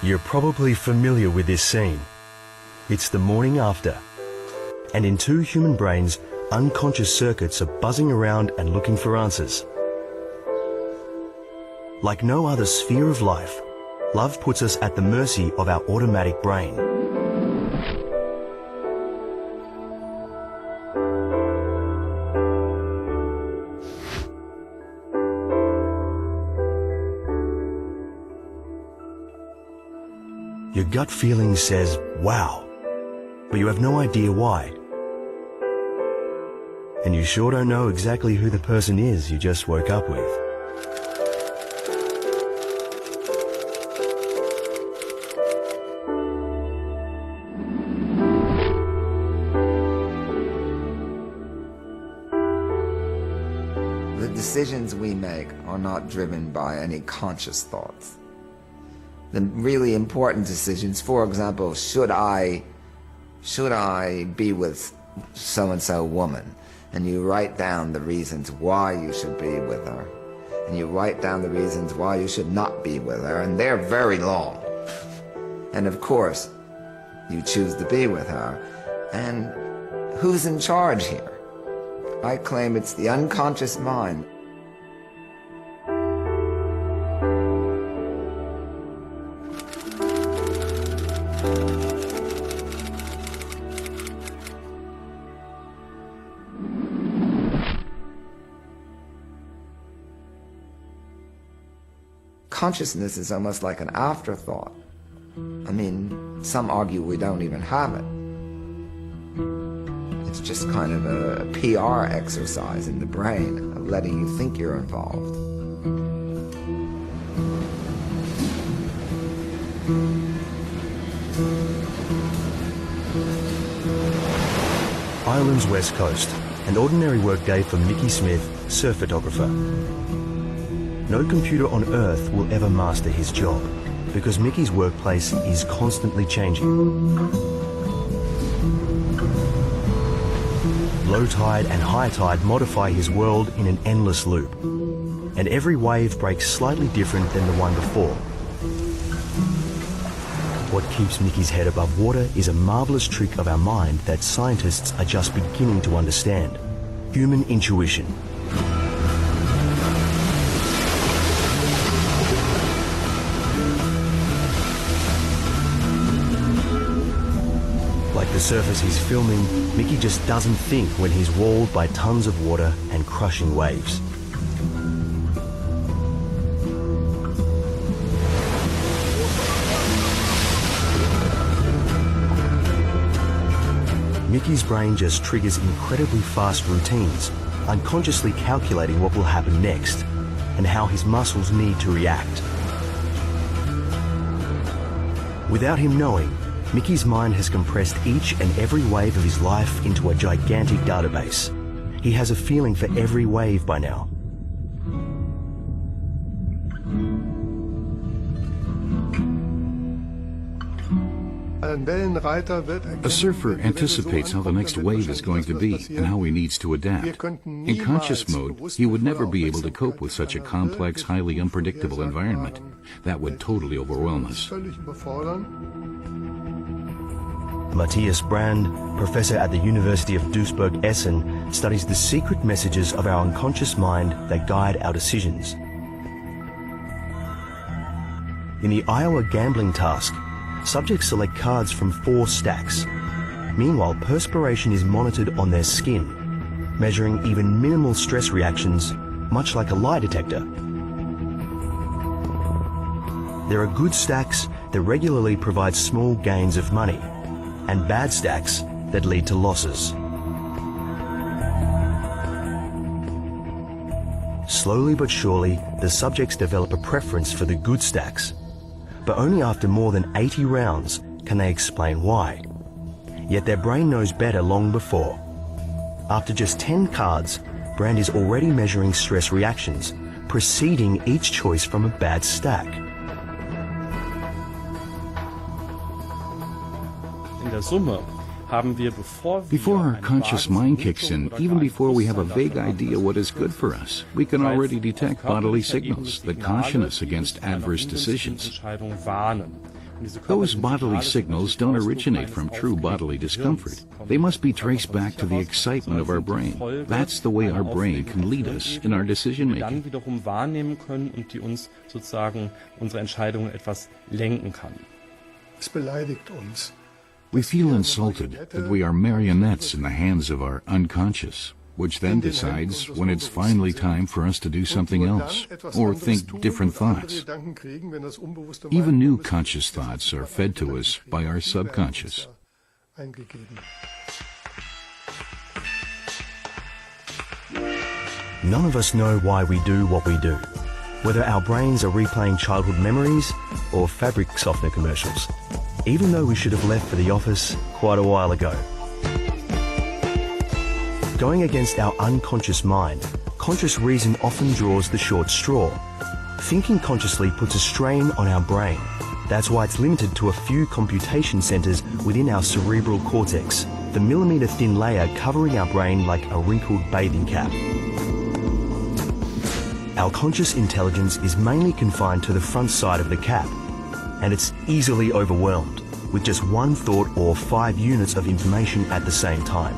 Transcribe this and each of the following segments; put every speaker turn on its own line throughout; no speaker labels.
You're probably familiar with this scene. It's the morning after, and in two human brains, unconscious circuits are buzzing around and looking for answers. Like no other sphere of life, love puts us at the mercy of our automatic brain. Your gut feeling says, wow, but you have no idea why. And you sure don't know exactly who the person is you just woke up with.
The decisions we make are not driven by any conscious thoughts. The really important decisions, for example, should I be with so-and-so woman? And you write down the reasons why you should be with her. And you write down the reasons why you should not be with her, and they're very long. And of course, you choose to be with her. And who's in charge here? I claim it's the unconscious mind. Consciousness is almost like an afterthought. I mean, some argue we don't even have it. It's just kind of a PR exercise in the brain of letting you think you're involved.
Ireland's west coast, an ordinary workday for Mickey Smith, surf photographer. No computer on Earth will ever master his job, because Mickey's workplace is constantly changing. Low tide and high tide modify his world in an endless loop, and every wave breaks slightly different than the one before. What keeps Mickey's head above water is a marvelous trick of our mind that scientists are just beginning to understand: human intuition. Like the surface he's filming, Mickey just doesn't think when he's walled by tons of water and crushing waves. Mickey's brain just triggers incredibly fast routines, unconsciously calculating what will happen next and how his muscles need to react. Without him knowing, Mickey's mind has compressed each and every wave of his life into a gigantic database. He has a feeling for every wave by now.
A surfer anticipates how the next wave is going to be and how he needs to adapt. In conscious mode, he would never be able to cope with such a complex, highly unpredictable environment. That would totally overwhelm us.
Matthias Brand, professor at the University of Duisburg-Essen, studies the secret messages of our unconscious mind that guide our decisions. In the Iowa gambling task, subjects select cards from 4 stacks. Meanwhile, perspiration is monitored on their skin, measuring even minimal stress reactions, much like a lie detector. There are good stacks that regularly provide small gains of money, and bad stacks that lead to losses. Slowly but surely, the subjects develop a preference for the good stacks, but only after more than 80 rounds can they explain why. Yet their brain knows better long before. After just 10 cards, Brand is already measuring stress reactions, preceding each choice from a bad stack.
Before our conscious mind kicks in, even before we have a vague idea what is good for us, we can already detect bodily signals that caution us against adverse decisions. Those bodily signals don't originate from true bodily discomfort. They must be traced back to the excitement of our brain. That's the way our brain can lead us in our decision making.
Dann wiederum wahrnehmen können und die uns sozusagen unsere Entscheidungen etwas lenken kann.
Es beleidigt uns.
We feel insulted that we are marionettes in the hands of our unconscious, which then decides when it's finally time for us to do something else, or think different thoughts. Even new conscious thoughts are fed to us by our subconscious.
None of us know why we do what we do, whether our brains are replaying childhood memories or fabric softener commercials, even though we should have left for the office quite a while ago. Going against our unconscious mind, conscious reason often draws the short straw. Thinking consciously puts a strain on our brain. That's why it's limited to a few computation centers within our cerebral cortex, the millimeter-thin layer covering our brain like a wrinkled bathing cap. Our conscious intelligence is mainly confined to the front side of the cap, and it's easily overwhelmed with just one thought or 5 units of information at the same time.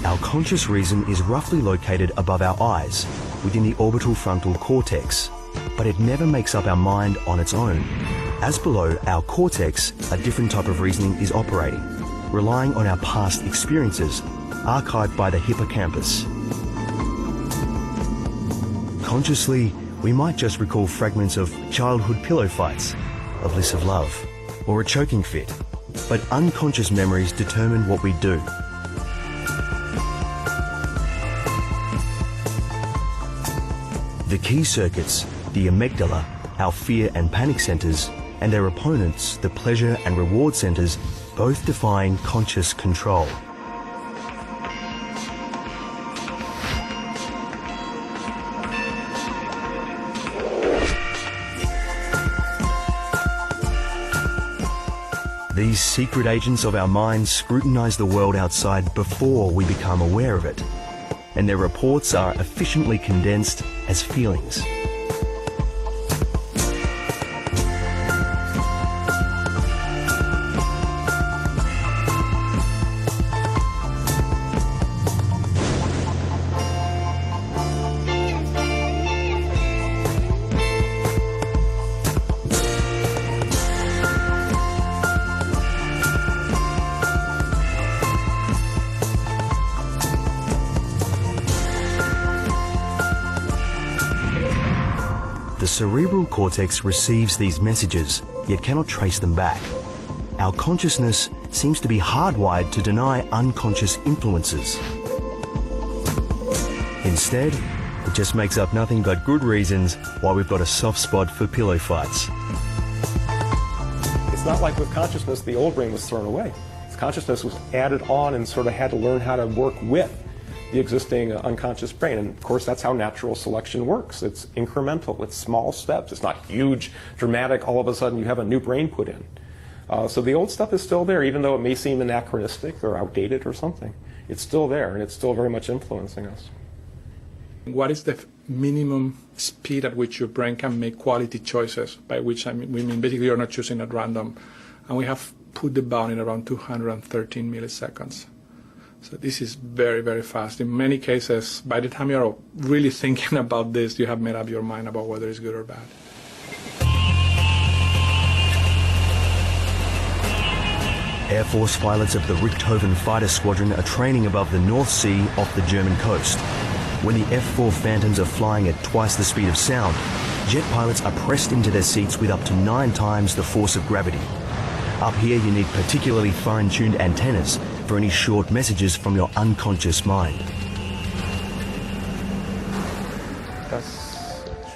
Our conscious reason is roughly located above our eyes, within the orbital frontal cortex, but it never makes up our mind on its own. As below our cortex, a different type of reasoning is operating, relying on our past experiences, archived by the hippocampus. Consciously, we might just recall fragments of childhood pillow fights, a bliss of love, or a choking fit, but unconscious memories determine what we do. The key circuits, the amygdala, our fear and panic centers, and their opponents, the pleasure and reward centers, both define conscious control. These secret agents of our minds scrutinize the world outside before we become aware of it, and their reports are efficiently condensed as feelings. The cerebral cortex receives these messages, yet cannot trace them back. Our consciousness seems to be hardwired to deny unconscious influences. Instead, it just makes up nothing but good reasons why we've got a soft spot for pillow fights.
It's not like with consciousness, the old brain was thrown away. Consciousness was added on and sort of had to learn how to work with the existing unconscious brain. And of course, that's how natural selection works. It's incremental, it's small steps. It's not huge, dramatic, all of a sudden you have a new brain put in. So the old stuff is still there, even though it may seem anachronistic or outdated or something. It's still there, and it's still very much influencing us.
What is the minimum speed at which your brain can make quality choices? By which we mean basically you're not choosing at random. And we have put the bound in around 213 milliseconds. So this is very, very fast. In many cases, by the time you're really thinking about this, you have made up your mind about whether it's good or bad.
Air Force pilots of the Richthofen fighter squadron are training above the North Sea off the German coast. When the F-4 Phantoms are flying at twice the speed of sound, jet pilots are pressed into their seats with up to 9 times the force of gravity. Up here you need particularly fine-tuned antennas for any short messages from your unconscious mind.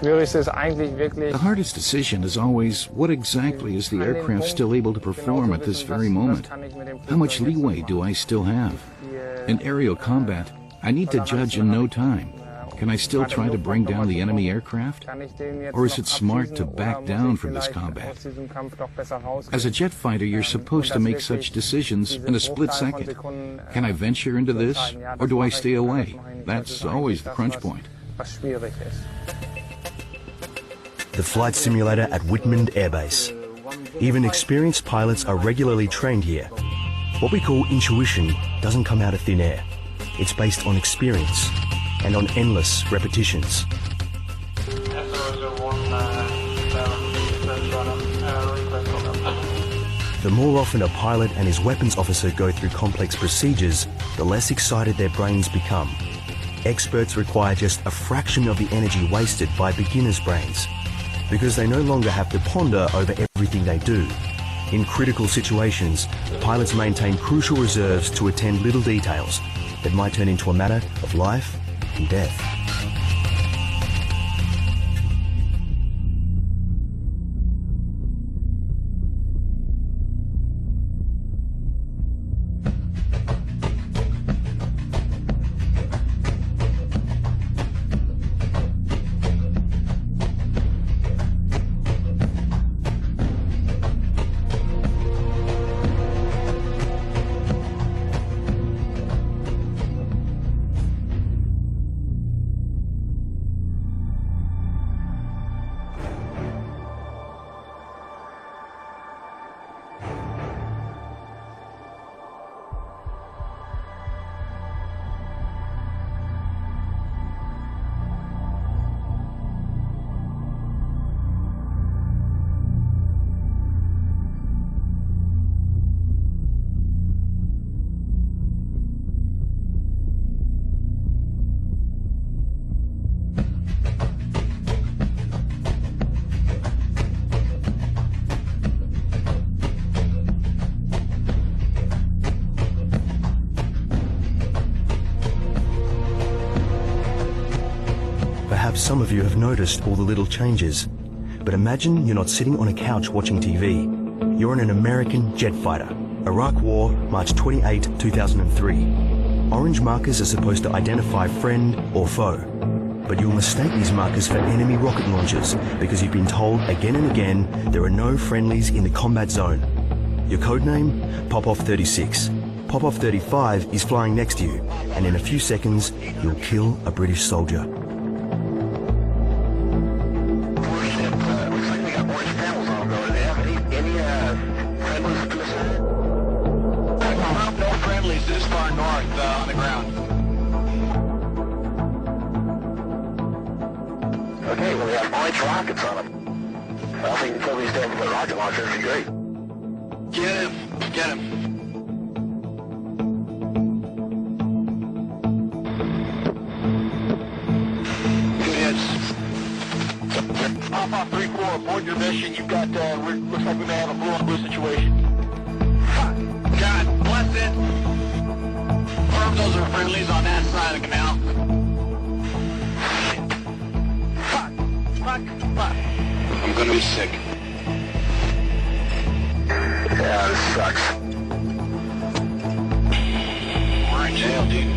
The hardest decision is always, what exactly is the aircraft still able to perform at this very moment? How much leeway do I still have? In aerial combat, I need to judge in no time. Can I still try to bring down the enemy aircraft? Or is it smart to back down from this combat? As a jet fighter, you're supposed to make such decisions in a split second. Can I venture into this, or do I stay away? That's always the crunch point.
the flight simulator at Whitman Air Base. Even experienced pilots are regularly trained here. What we call intuition doesn't come out of thin air. It's based on experience and on endless repetitions. The more often a pilot and his weapons officer go through complex procedures, the less excited their brains become. Experts require just a fraction of the energy wasted by beginners' brains, because they no longer have to ponder over everything they do. In critical situations, pilots maintain crucial reserves to attend little details that might turn into a matter of life and death. Perhaps some of you have noticed all the little changes, but imagine you're not sitting on a couch watching TV. You're in an American jet fighter. Iraq War, March 28, 2003. Orange markers are supposed to identify friend or foe, but you'll mistake these markers for enemy rocket launchers because you've been told again and again there are no friendlies in the combat zone. Your codename? Popov 36. Popov 35 is flying next to you, and in a few seconds, you'll kill a British soldier.
This far north on the ground. Okay, well, we have orange rockets on them. I don't think you can kill these things with rocket launchers. That'd be great. Get him. Get him. Good hits. Pop-off 3-4, aboard your mission. You've got, looks like we may have a blue-on-blue situation. God bless it. Those are friendlies on that side of the canal. Fuck. I'm gonna be sick. Yeah, this sucks. We're in jail, dude.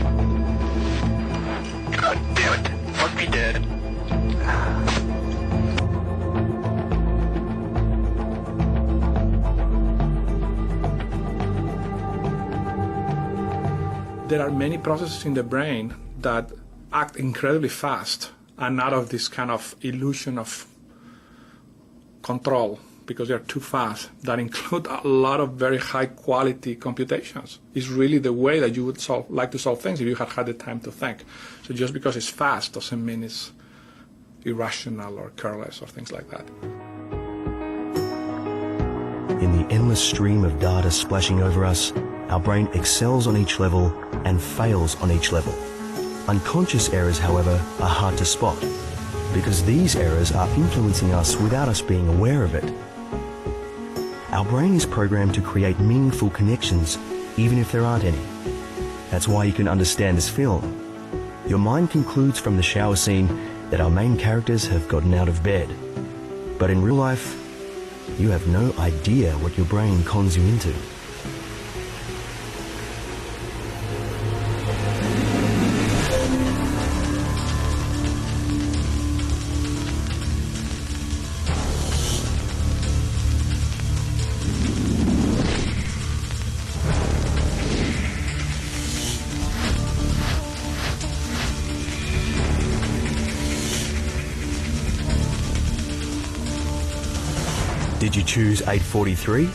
God damn it. Fuck me dead.
There are many processes in the brain that act incredibly fast and out of this kind of illusion of control because they're too fast, that include a lot of very high quality computations. It's really the way that you would like to solve things if you had the time to think. So just because it's fast doesn't mean it's irrational or careless or things like that.
In the endless stream of data splashing over us, our brain excels on each level and fails on each level. Unconscious errors, however, are hard to spot because these errors are influencing us without us being aware of it. Our brain is programmed to create meaningful connections, even if there aren't any. That's why you can understand this film. Your mind concludes from the shower scene that our main characters have gotten out of bed. But in real life, you have no idea what your brain cons you into. Did you choose 843?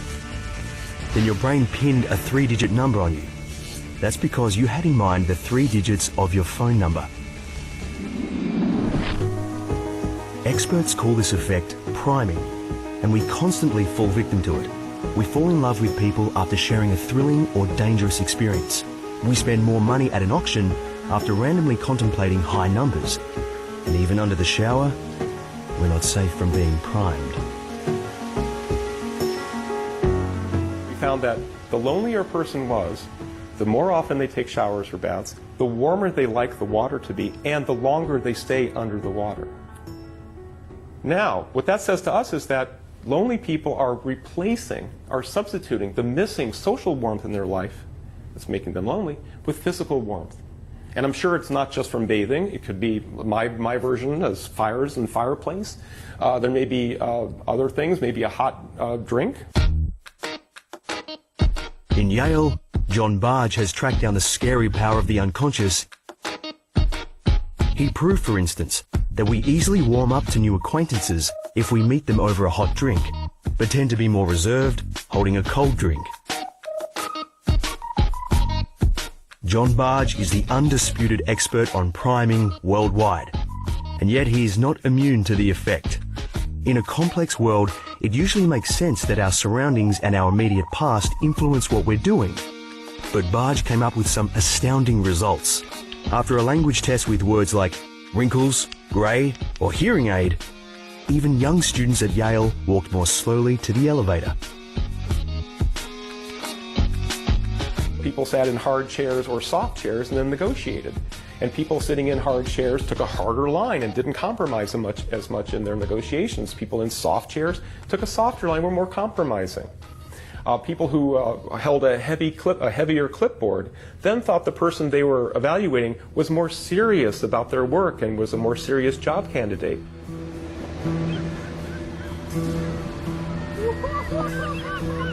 Then your brain pinned a 3-digit number on you. That's because you had in mind the 3 digits of your phone number. Experts call this effect priming, and we constantly fall victim to it. We fall in love with people after sharing a thrilling or dangerous experience. We spend more money at an auction after randomly contemplating high numbers. And even under the shower, we're not safe from being primed.
We found that the lonelier a person was, the more often they take showers or baths, the warmer they like the water to be, and the longer they stay under the water. Now, what that says to us is that lonely people are replacing, are substituting the missing social warmth in their life that's making them lonely with physical warmth. And I'm sure it's not just from bathing. It could be my version is fires and fireplace. There may be other things, maybe a hot drink.
In Yale, John Barge has tracked down the scary power of the unconscious. He proved, for instance, that we easily warm up to new acquaintances if we meet them over a hot drink, but tend to be more reserved holding a cold drink. John Barge is the undisputed expert on priming worldwide, and yet he is not immune to the effect. In a complex world, it usually makes sense that our surroundings and our immediate past influence what we're doing. But Barge came up with some astounding results. After a language test with words like wrinkles, grey, or hearing aid, even young students at Yale walked more slowly to the elevator.
People sat in hard chairs or soft chairs and then negotiated. And people sitting in hard chairs took a harder line and didn't compromise as much in their negotiations. People in soft chairs took a softer line, were more compromising. People who held a heavier clipboard then thought the person they were evaluating was more serious about their work and was a more serious job candidate.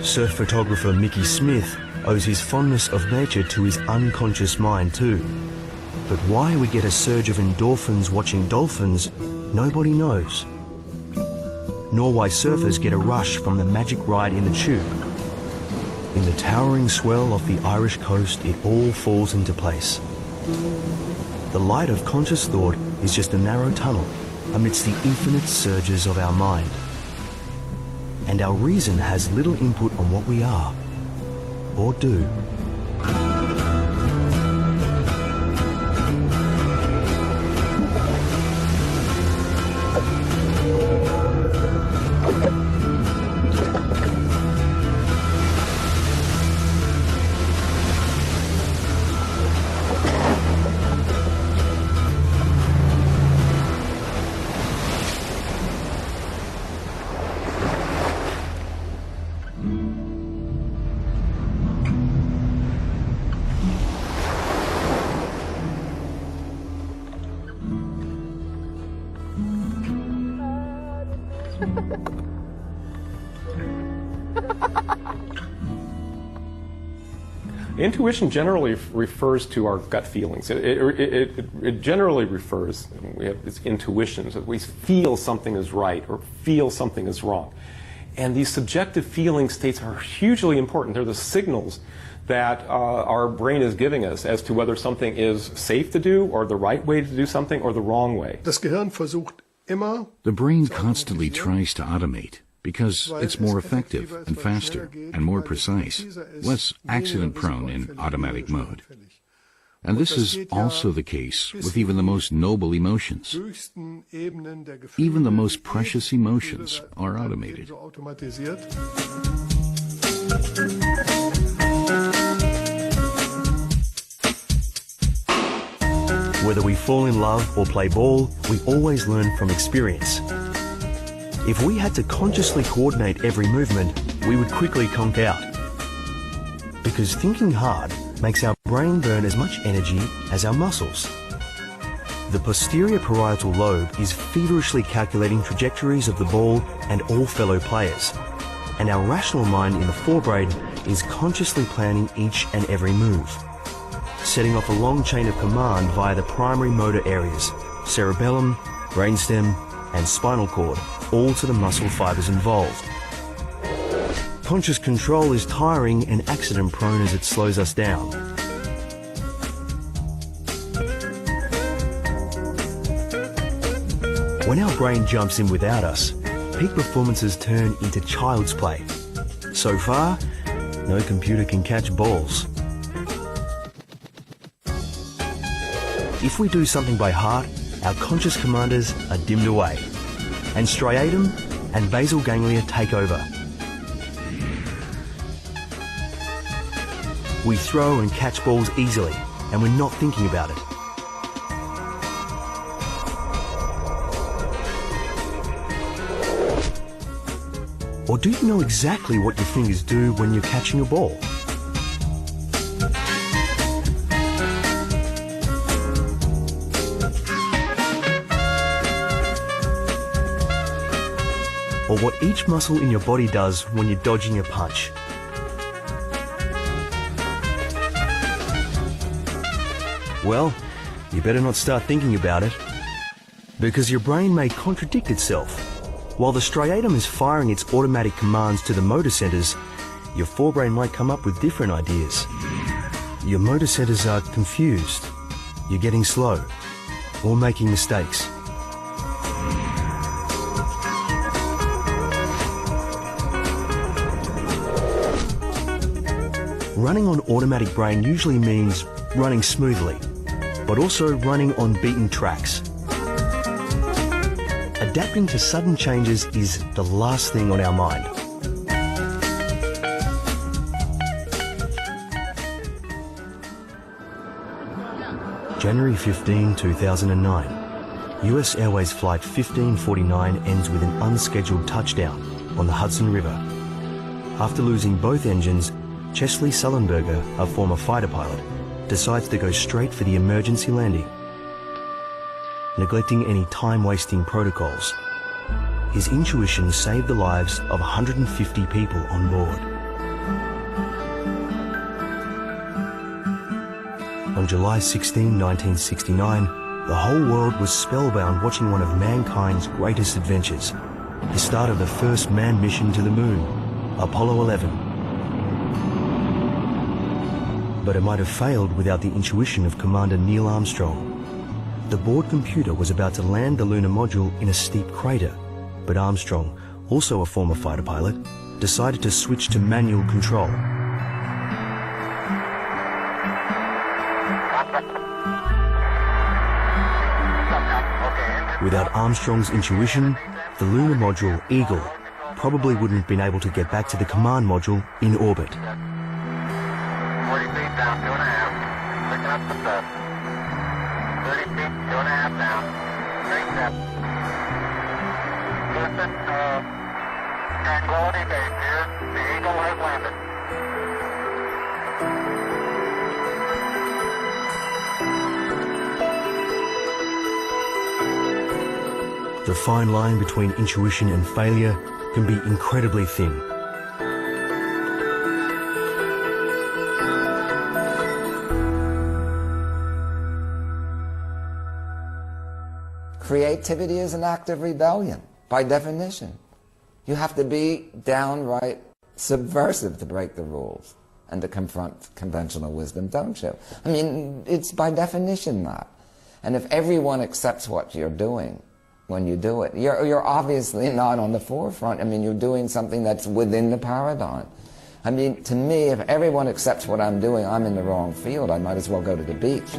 Surf photographer Mickey Smith owes his fondness of nature to his unconscious mind too. But why we get a surge of endorphins watching dolphins, nobody knows. Nor why surfers get a rush from the magic ride in the tube. In the towering swell off the Irish coast, it all falls into place. The light of conscious thought is just a narrow tunnel amidst the infinite surges of our mind. And our reason has little input on what we are, or do.
Intuition generally refers to our gut feelings. It generally refers, we have these intuitions, that we feel something is right or feel something is wrong. And these subjective feeling states are hugely important. They're the signals that our brain is giving us as to whether something is safe to do or the right way to do something or the wrong way.
The brain constantly tries to automate because it's more effective and faster and more precise, less accident-prone in automatic mode. And this is also the case with even the most noble emotions. Even the most precious emotions are automated.
Whether we fall in love or play ball, we always learn from experience. If we had to consciously coordinate every movement, we would quickly conk out. Because thinking hard makes our brain burn as much energy as our muscles. The posterior parietal lobe is feverishly calculating trajectories of the ball and all fellow players. And our rational mind in the forebrain is consciously planning each and every move, setting off a long chain of command via the primary motor areas, cerebellum, brainstem, and spinal cord, all to the muscle fibers involved. Unconscious control is tiring and accident-prone as it slows us down. When our brain jumps in without us, peak performances turn into child's play. So far, no computer can catch balls. If we do something by heart, our conscious commanders are dimmed away, and striatum and basal ganglia take over. We throw and catch balls easily, and we're not thinking about it. Or do you know exactly what your fingers do when you're catching a ball? Or what each muscle in your body does when you're dodging a punch? Well, you better not start thinking about it, because your brain may contradict itself. While the striatum is firing its automatic commands to the motor centers, your forebrain might come up with different ideas. Your motor centers are confused, you're getting slow, or making mistakes. Running on automatic brain usually means running smoothly, but also running on beaten tracks. Adapting to sudden changes is the last thing on our mind. January 15, 2009. US Airways Flight 1549 ends with an unscheduled touchdown on the Hudson River. After losing both engines, Chesley Sullenberger, a former fighter pilot, decides to go straight for the emergency landing. Neglecting any time-wasting protocols, his intuition saved the lives of 150 people on board. On July 16, 1969, the whole world was spellbound watching one of mankind's greatest adventures, the start of the first manned mission to the moon, Apollo 11. But it might have failed without the intuition of Commander Neil Armstrong. The board computer was about to land the lunar module in a steep crater, but Armstrong, also a former fighter pilot, decided to switch to manual control. Without Armstrong's intuition, the lunar module, Eagle, probably wouldn't have been able to get back to the command module in orbit.
40 feet down, 2.5. Picking up the thrust. 30 feet, 2.5 down. Straight step. Houston, Tranquility Base here. The Eagle has landed.
The fine line between intuition and failure can be incredibly thin.
Creativity is an act of rebellion, by definition. You have to be downright subversive to break the rules and to confront conventional wisdom, don't you? I mean, it's by definition that. And if everyone accepts what you're doing when you do it, you're obviously not on the forefront. I mean, you're doing something that's within the paradigm. I mean, to me, if everyone accepts what I'm doing, I'm in the wrong field. I might as well go to the beach.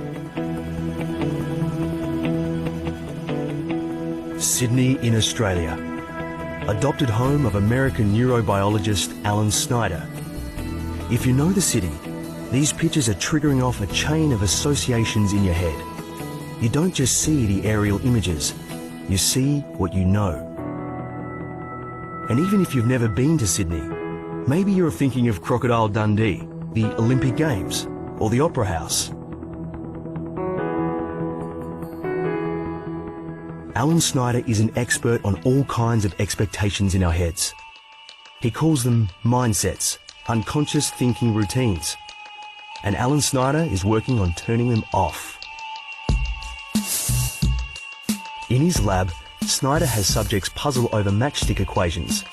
Sydney in Australia, adopted home of American neurobiologist Alan Snyder. If you know the city, these pictures are triggering off a chain of associations in your head. You don't just see the aerial images, you see what you know. And even if you've never been to Sydney, maybe you're thinking of Crocodile Dundee, the Olympic Games, or the Opera House. Alan Snyder is an expert on all kinds of expectations in our heads. He calls them mindsets, unconscious thinking routines. And Alan Snyder is working on turning them off. In his lab, Snyder has subjects puzzle over matchstick equations.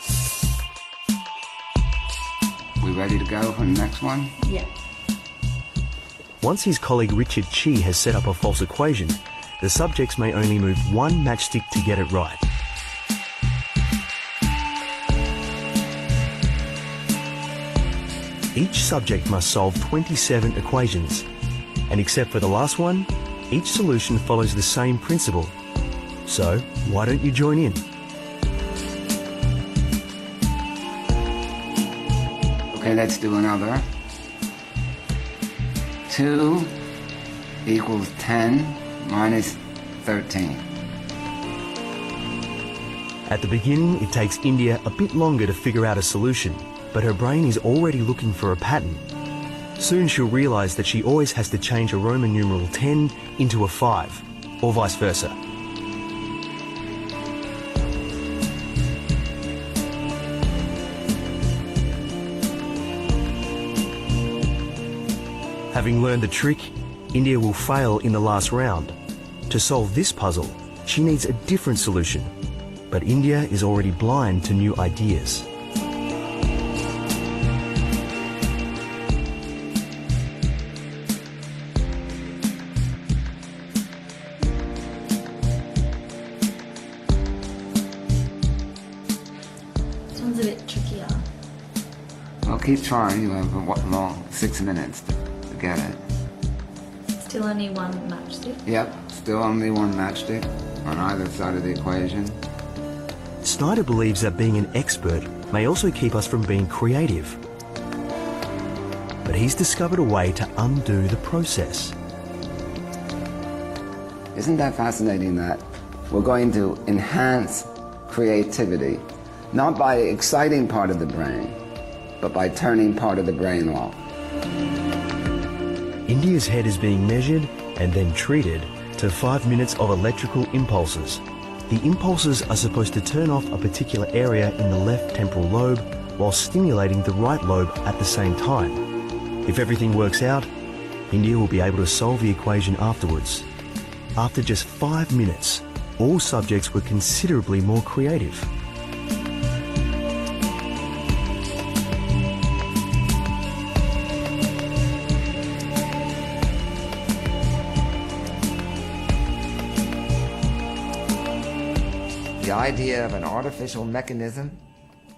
we ready to go for the next one?
Yeah.
Once his colleague Richard Chi has set up a false equation, the subjects may only move one matchstick to get it right. Each subject must solve 27 equations, and except for the last one, each solution follows the same principle. So, why don't you join in?
Okay, let's do another. 2 equals 10 minus 13.
At the beginning, it takes India a bit longer to figure out a solution, but her brain is already looking for a pattern. Soon she'll realise that she always has to change a Roman numeral 10 into a 5, or vice versa. Having learned the trick, India will fail in the last round. To solve this puzzle, she needs a different solution. But India is already blind to new ideas.
This one's a bit trickier.
Well, keep trying. You have what long? 6 minutes to get it.
Still only one matchstick.
Yep, still only one matchstick on either side of the equation.
Snyder believes that being an expert may also keep us from being creative. But he's discovered a way to undo the process.
Isn't that fascinating that we're going to enhance creativity, not by exciting part of the brain, but by turning part of the brain off?
India's head is being measured and then treated to 5 minutes of electrical impulses. The impulses are supposed to turn off a particular area in the left temporal lobe while stimulating the right lobe at the same time. If everything works out, India will be able to solve the equation afterwards. After just 5 minutes, all subjects were considerably more creative.
The idea of an artificial mechanism,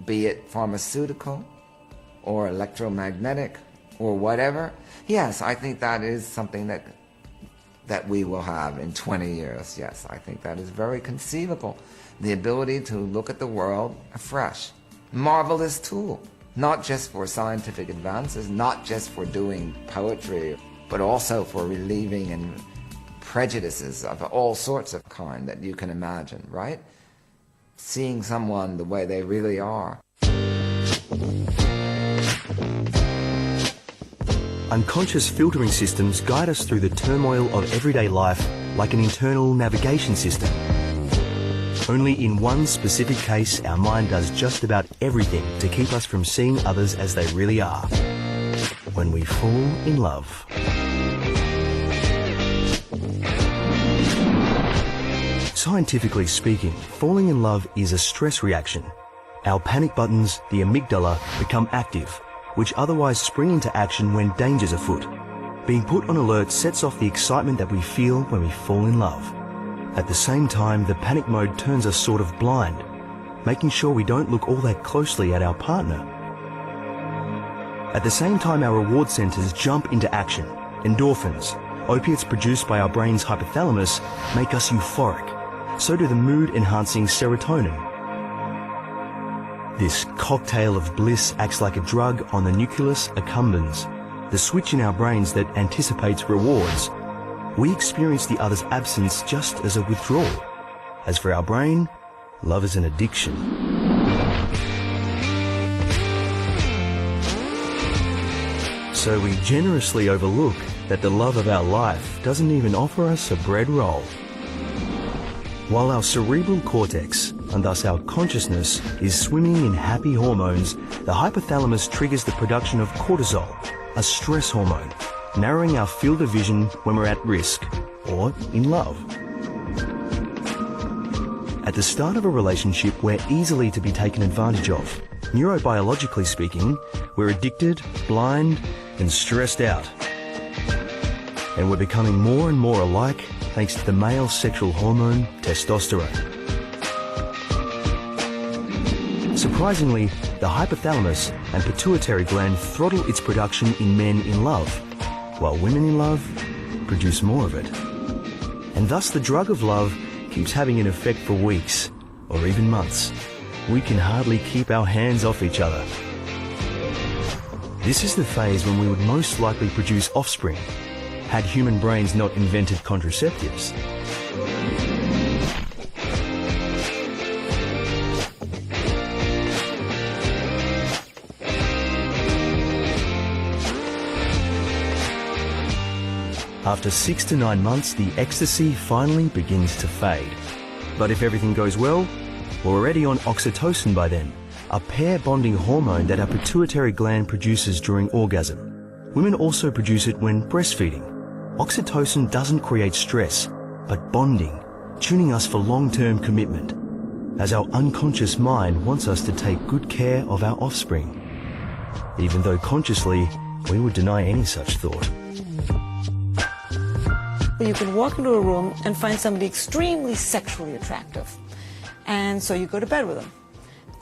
be it pharmaceutical or electromagnetic or whatever, yes, I think that is something that we will have in 20 years. Yes, I think that is very conceivable. The ability to look at the world afresh. Marvelous tool, not just for scientific advances, not just for doing poetry, but also for relieving and prejudices of all sorts of kind that you can imagine, right? Seeing someone the way they really are.
Unconscious filtering systems guide us through the turmoil of everyday life like an internal navigation system. Only in one specific case, our mind does just about everything to keep us from seeing others as they really are. When we fall in love. Scientifically speaking, falling in love is a stress reaction. Our panic buttons, the amygdala, become active, which otherwise spring into action when danger's afoot. Being put on alert sets off the excitement that we feel when we fall in love. At the same time, the panic mode turns us sort of blind, making sure we don't look all that closely at our partner. At the same time, our reward centers jump into action. Endorphins, opiates produced by our brain's hypothalamus, make us euphoric. So do the mood-enhancing serotonin. This cocktail of bliss acts like a drug on the nucleus accumbens, the switch in our brains that anticipates rewards. We experience the other's absence just as a withdrawal. As for our brain, love is an addiction. So we generously overlook that the love of our life doesn't even offer us a bread roll. While our cerebral cortex, and thus our consciousness, is swimming in happy hormones, the hypothalamus triggers the production of cortisol, a stress hormone, narrowing our field of vision when we're at risk or in love. At the start of a relationship, we're easily to be taken advantage of. Neurobiologically speaking, we're addicted, blind, and stressed out. And we're becoming more and more alike thanks to the male sexual hormone testosterone. Surprisingly, the hypothalamus and pituitary gland throttle its production in men in love, while women in love produce more of it. And thus the drug of love keeps having an effect for weeks or even months. We can hardly keep our hands off each other. This is the phase when we would most likely produce offspring, had human brains not invented contraceptives. After 6 to 9 months, the ecstasy finally begins to fade. But if everything goes well, we're already on oxytocin by then, a pair bonding hormone that our pituitary gland produces during orgasm. Women also produce it when breastfeeding. Oxytocin doesn't create stress, but bonding, tuning us for long-term commitment, as our unconscious mind wants us to take good care of our offspring, even though consciously we would deny any such thought.
You can walk into a room and find somebody extremely sexually attractive, and so you go to bed with them.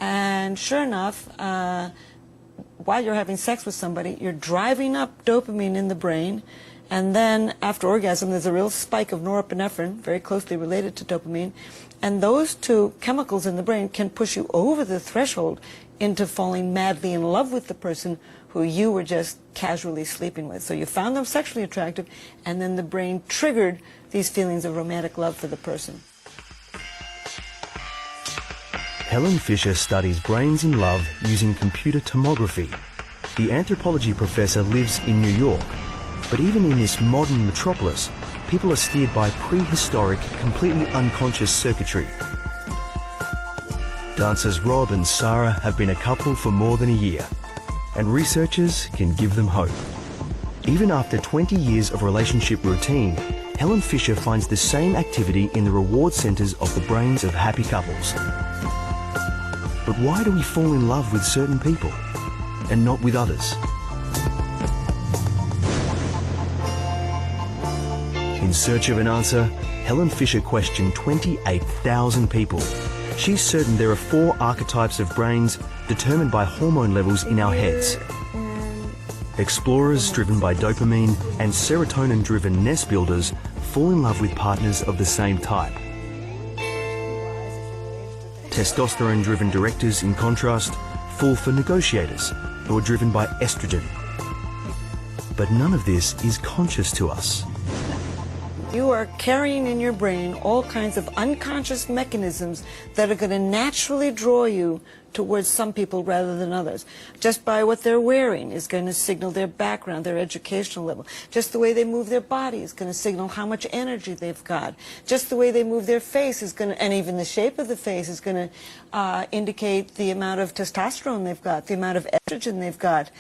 And sure enough, while you're having sex with somebody, you're driving up dopamine in the brain, and then after orgasm there's a real spike of norepinephrine, very closely related to dopamine, and those two chemicals in the brain can push you over the threshold into falling madly in love with the person who you were just casually sleeping with. So you found them sexually attractive, and then the brain triggered these feelings of romantic love for the person.
Helen Fisher studies brains in love using computer tomography. The anthropology professor lives in New York, but even in this modern metropolis, people are steered by prehistoric, completely unconscious circuitry. Dancers Rob and Sarah have been a couple for more than a year, and researchers can give them hope. Even after 20 years of relationship routine, Helen Fisher finds the same activity in the reward centers of the brains of happy couples. But why do we fall in love with certain people and not with others? In search of an answer, Helen Fisher questioned 28,000 people. She's certain there are 4 archetypes of brains determined by hormone levels in our heads. Explorers driven by dopamine and serotonin-driven nest builders fall in love with partners of the same type. Testosterone-driven directors, in contrast, fall for negotiators who are driven by estrogen. But none of this is conscious to us.
You are carrying in your brain all kinds of unconscious mechanisms that are going to naturally draw you towards some people rather than others. Just by what they're wearing is going to signal their background, their educational level. Just the way they move their body is going to signal how much energy they've got. Just the way they move their face is going to, and even the shape of the face is going to indicate the amount of testosterone they've got, the amount of estrogen they've got.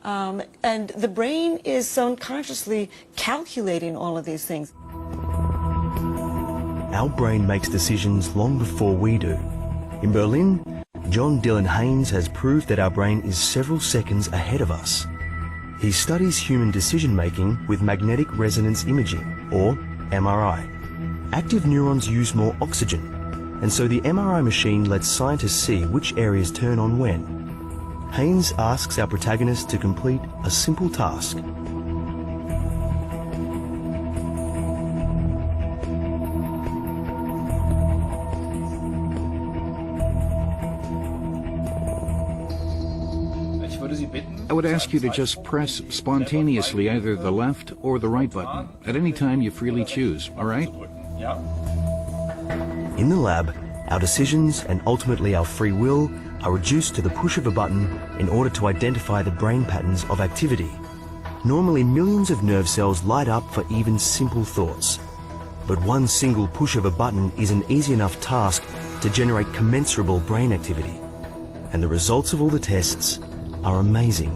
And the brain is so unconsciously calculating all of these things.
Our brain makes decisions long before we do. In Berlin, John Dylan Haynes has proved that our brain is several seconds ahead of us. He studies human decision-making with magnetic resonance imaging, or MRI. Active neurons use more oxygen, and so the MRI machine lets scientists see which areas turn on when. Haynes asks our protagonist to complete a simple task.
I would ask you to just press spontaneously either the left or the right button at any time you freely choose, all right?
In the lab, our decisions and ultimately our free will are reduced to the push of a button in order to identify the brain patterns of activity. Normally, millions of nerve cells light up for even simple thoughts. But one single push of a button is an easy enough task to generate commensurable brain activity. And the results of all the tests are amazing.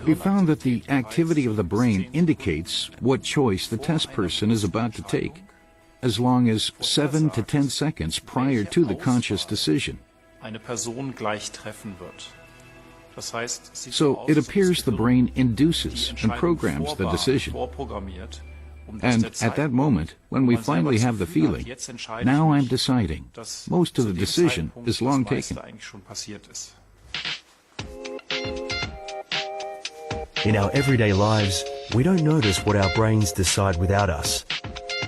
We found that the activity of the brain indicates what choice the test person is about to take. as long as 7 to 10 seconds prior to the conscious decision. So it appears the brain induces and programs the decision. And at that moment, when we finally have the feeling, now I'm deciding, most of the decision is long taken.
In our everyday lives, we don't notice what our brains decide without us.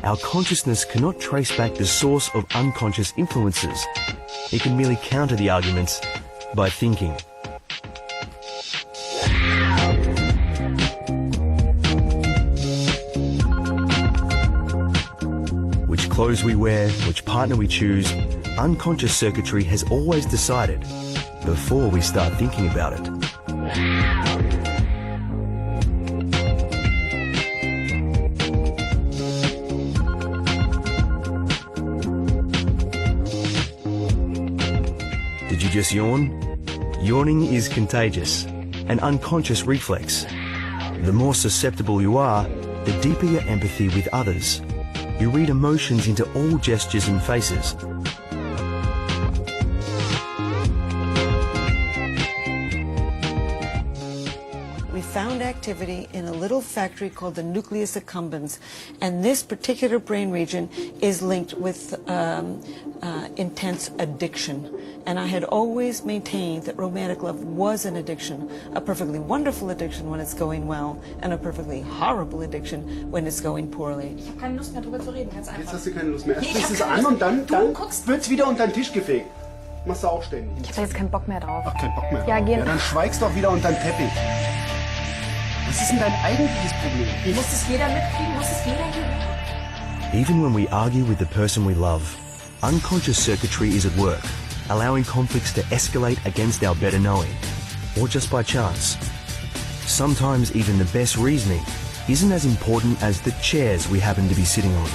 Our consciousness cannot trace back the source of unconscious influences. It can merely counter the arguments by thinking. Which clothes we wear, which partner we choose, unconscious circuitry has always decided before we start thinking about it. Did you just yawn? Yawning is contagious, an unconscious reflex. The more susceptible you are, the deeper your empathy with others. You read emotions into all gestures and faces.
We found activity in a little factory called the nucleus accumbens, and this particular brain region is linked with intense addiction. And I had always maintained that romantic love was an addiction, a perfectly wonderful addiction when it's going well, and a perfectly horrible addiction when it's going poorly.
Ich habe keine Lust mehr drüber zu reden, ganz einfach.
Jetzt hast du keine Lust mehr. Erst sprichst du es an und dann wird's wieder unter den Tisch gefegt. Machst du auch ständig.
Ich habe jetzt keinen Bock mehr drauf.
Ach, keinen Bock mehr.
Ja, gehen.
Ja, dann schweigst doch wieder unter den Teppich. Was ist denn dein eigentliches Problem?
Muss es jeder mitkriegen? Muss es jeder hören?
Even when we argue with the person we love, unconscious circuitry is at work, allowing conflicts to escalate against our better knowing, or just by chance. Sometimes even the best reasoning isn't as important as the chairs we happen to be sitting on.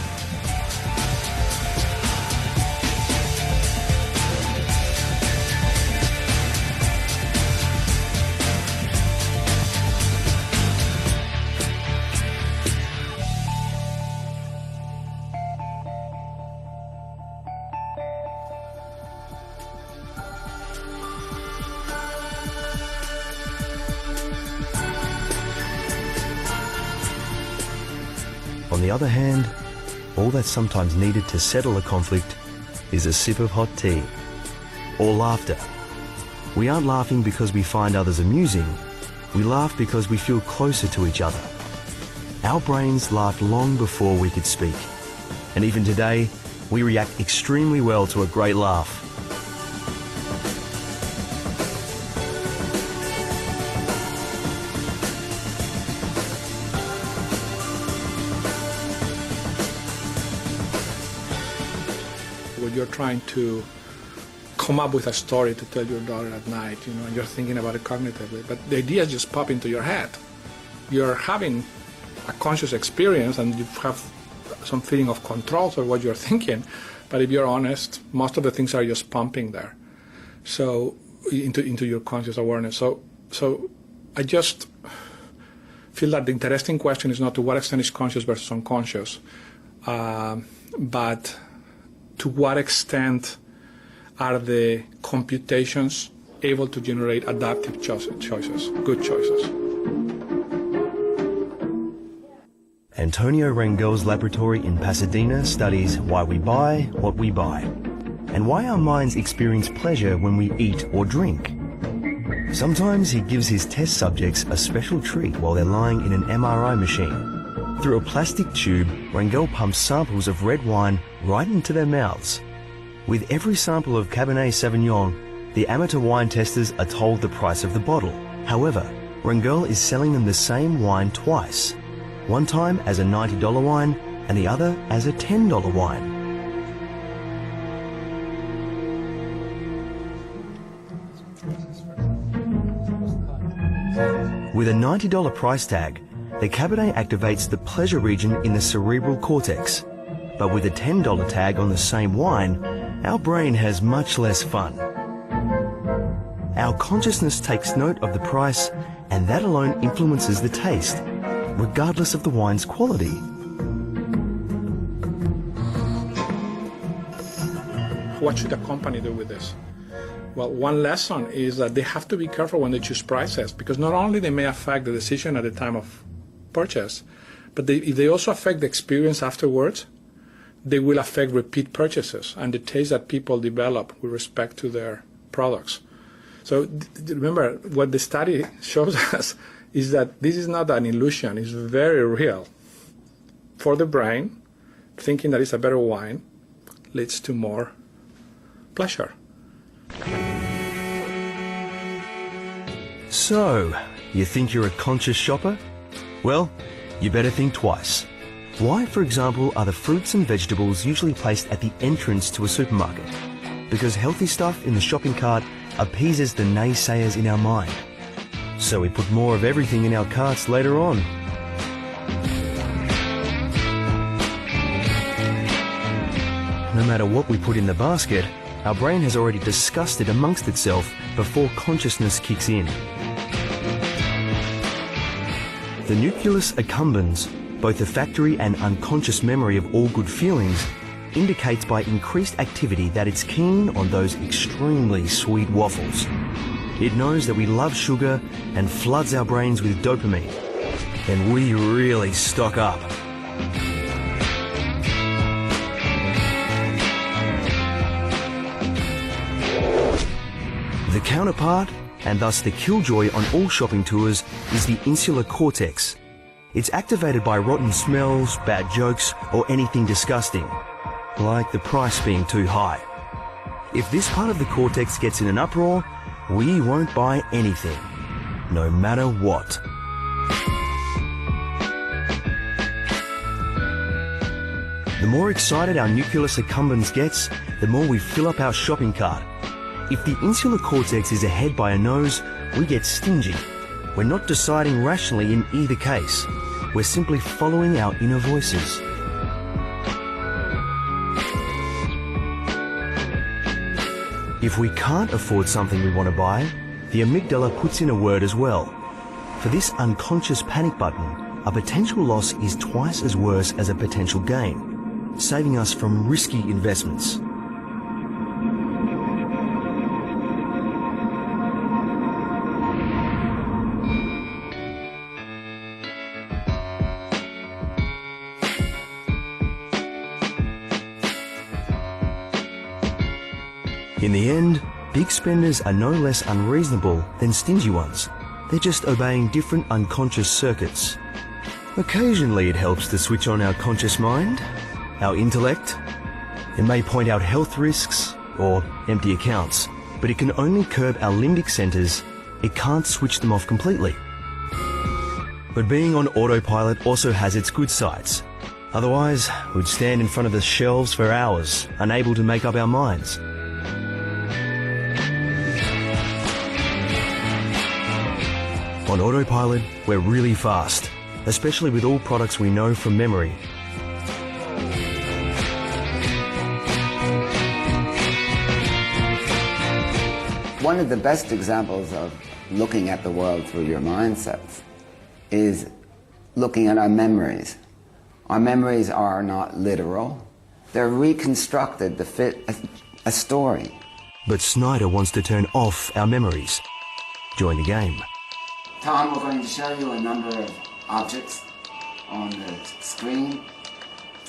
On the other hand, all that's sometimes needed to settle a conflict is a sip of hot tea or laughter. We aren't laughing because we find others amusing. We laugh because we feel closer to each other. Our brains laughed long before we could speak. And even today, we react extremely well to a great laugh.
When you're trying to come up with a story to tell your daughter at night, and you're thinking about it cognitively, but the ideas just pop into your head. You're having a conscious experience and you have some feeling of control over what you're thinking, but if you're honest, most of the things are just pumping there, so into your conscious awareness. So I just feel that the interesting question is not to what extent is conscious versus unconscious, but to what extent are the computations able to generate adaptive choices, good choices.
Antonio Rangel's laboratory in Pasadena studies why we buy what we buy, and why our minds experience pleasure when we eat or drink. Sometimes he gives his test subjects a special treat while they're lying in an MRI machine. Through a plastic tube, Rangel pumps samples of red wine right into their mouths. With every sample of Cabernet Sauvignon, the amateur wine testers are told the price of the bottle. However, Rangel is selling them the same wine twice. One time as a $90 wine and the other as a $10 wine. With a $90 price tag, the Cabernet activates the pleasure region in the cerebral cortex. But with a $10 tag on the same wine, our brain has much less fun. Our consciousness takes note of the price, and that alone influences the taste, regardless of the wine's quality.
what should a company do with this? Well, one lesson is that they have to be careful when they choose prices, because not only they may affect the decision at the time of purchase, but if they also affect the experience afterwards, they will affect repeat purchases and the taste that people develop with respect to their products. So remember, what the study shows us is that this is not an illusion, it's very real. For the brain, thinking that it's a better wine leads to more pleasure.
So, you think you're a conscious shopper? Well, you better think twice. Why, for example, are the fruits and vegetables usually placed at the entrance to a supermarket? Because healthy stuff in the shopping cart appeases the naysayers in our mind. So we put more of everything in our carts later on. No matter what we put in the basket, our brain has already discussed it amongst itself before consciousness kicks in. The nucleus accumbens, both the factory and unconscious memory of all good feelings, indicates by increased activity that it's keen on those extremely sweet waffles. It knows that we love sugar and floods our brains with dopamine. And we really stock up. The counterpart, and thus the killjoy on all shopping tours, is the insular cortex. It's activated by rotten smells, bad jokes, or anything disgusting, like the price being too high. If this part of the cortex gets in an uproar, we won't buy anything, no matter what. The more excited our nucleus accumbens gets, the more we fill up our shopping cart. If the insular cortex is ahead by a nose, we get stingy. We're not deciding rationally in either case. We're simply following our inner voices. If we can't afford something we want to buy, the amygdala puts in a word as well. For this unconscious panic button, a potential loss is twice as worse as a potential gain, saving us from risky investments. In the end, big spenders are no less unreasonable than stingy ones. They're just obeying different unconscious circuits. Occasionally it helps to switch on our conscious mind, our intellect. It may point out health risks or empty accounts, but it can only curb our limbic centers. It can't switch them off completely. But being on autopilot also has its good sides. Otherwise, we'd stand in front of the shelves for hours, unable to make up our minds. On autopilot, we're really fast, especially with all products we know from memory.
One of the best examples of looking at the world through your mindsets is looking at our memories. Our memories are not literal. They're reconstructed to fit a story.
But Snyder wants to turn off our memories. Join the game.
Tom, we're going to show you a number of objects on the screen,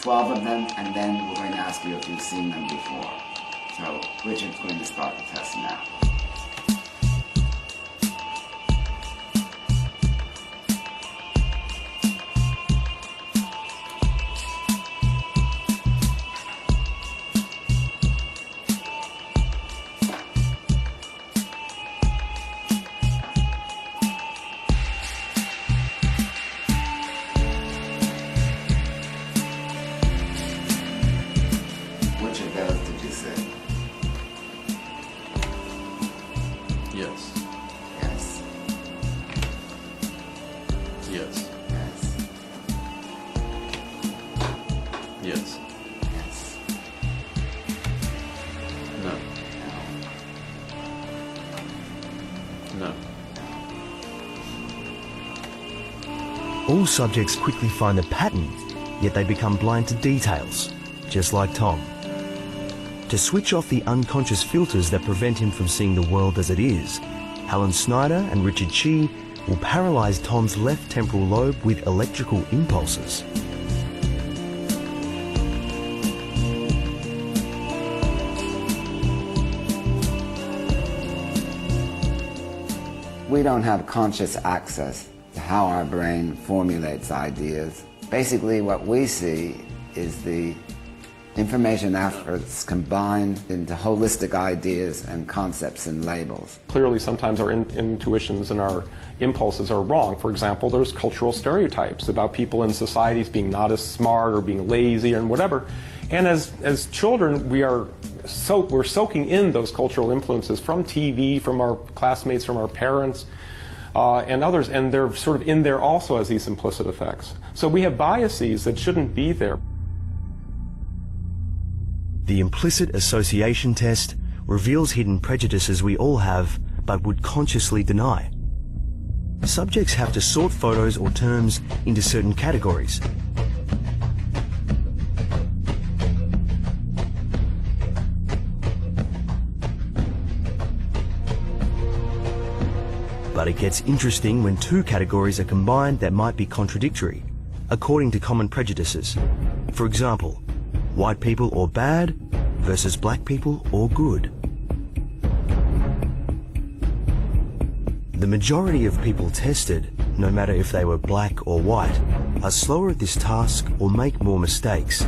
12 of them, and then we're going to ask you if you've seen them before. So Richard's going to start the test now.
All subjects quickly find the pattern, yet they become blind to details, just like Tom. To switch off the unconscious filters that prevent him from seeing the world as it is, Alan Snyder and Richard Chi will paralyze Tom's left temporal lobe with electrical impulses.
We don't have conscious access to how our brain formulates ideas. Basically, what we see is the information efforts combined into holistic ideas and concepts and labels.
Clearly, sometimes our intuitions and our impulses are wrong. For example, there's cultural stereotypes about people in societies being not as smart or being lazy and whatever. And as children, we're soaking in those cultural influences from TV, from our classmates, from our parents, and others, and they're sort of in there also as these implicit effects. So we have biases that shouldn't be there.
The implicit association test reveals hidden prejudices we all have but would consciously deny. Subjects have to sort photos or terms into certain categories. But it gets interesting when two categories are combined that might be contradictory, according to common prejudices. For example, white people or bad versus black people or good. The majority of people tested, no matter if they were black or white, are slower at this task or make more mistakes,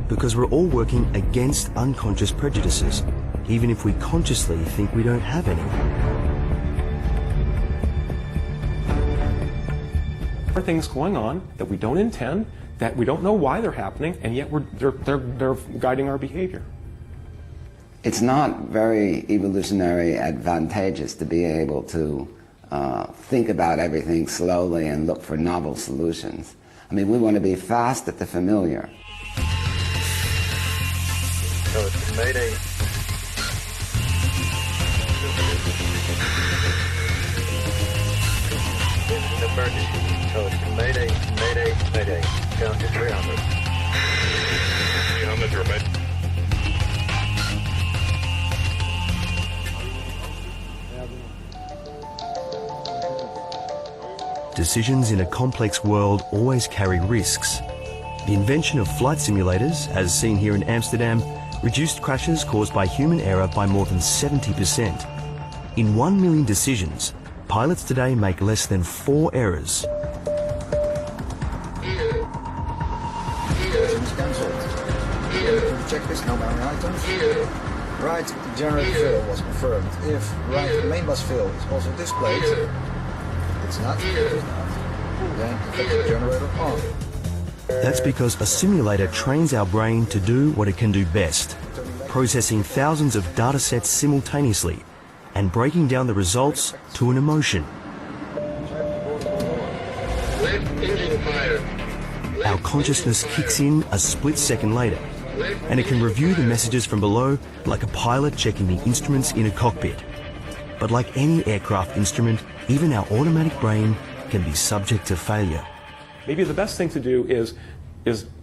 because we're all working against unconscious prejudices, even if we consciously think we don't have any.
There are things going on that we don't intend, that we don't know why they're happening, and yet they're guiding our behavior.
It's not very evolutionary advantageous to be able to think about everything slowly and look for novel solutions. I mean, we want to be fast at the familiar.
So it's Mayday. It's an emergency. So it's Mayday, Mayday, Mayday. Down to 300. 300 remain.
Decisions in a complex world always carry risks. The invention of flight simulators, as seen here in Amsterdam, reduced crashes caused by human error by more than 70%. In 1 million decisions, pilots today make less than 4 errors.
Checklist, no memory items. Right generator fail was confirmed. If right main bus fail is also displayed, it's not. Then effect the generator on.
That's because a simulator trains our brain to do what it can do best, processing thousands of data sets simultaneously and breaking down the results to an emotion. Our consciousness kicks in a split second later, and it can review the messages from below like a pilot checking the instruments in a cockpit. But like any aircraft instrument, even our automatic brain can be subject to failure.
Maybe the best thing to do is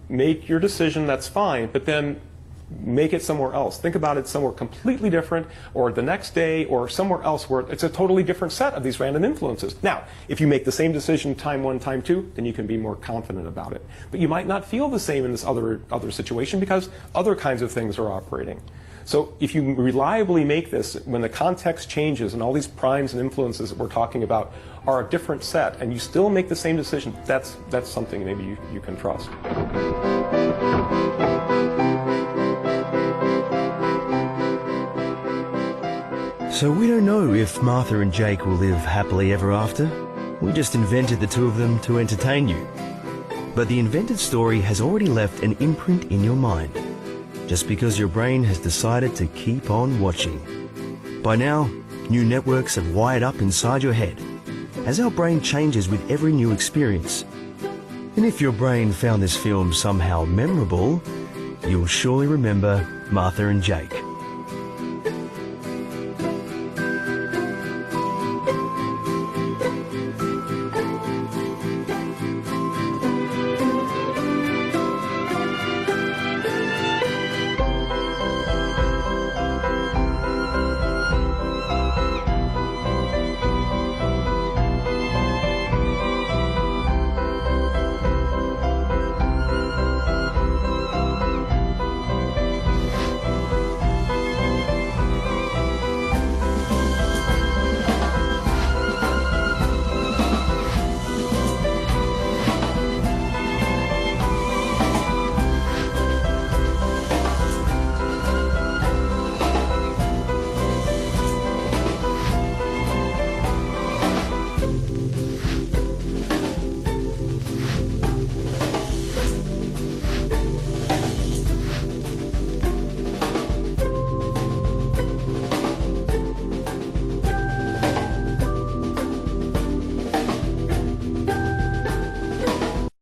make your decision, that's fine, but then make it somewhere else. Think about it somewhere completely different, or the next day, or somewhere else where it's a totally different set of these random influences. Now, if you make the same decision time 1, time 2, then you can be more confident about it. But you might not feel the same in this other situation because other kinds of things are operating. So if you reliably make this, when the context changes and all these primes and influences that we're talking about are a different set, and you still make the same decision, that's something maybe you can trust.
So we don't know if Martha and Jake will live happily ever after. We just invented the two of them to entertain you. But the invented story has already left an imprint in your mind, just because your brain has decided to keep on watching. By now, new networks have wired up inside your head, as our brain changes with every new experience. And if your brain found this film somehow memorable, you'll surely remember Martha and Jake.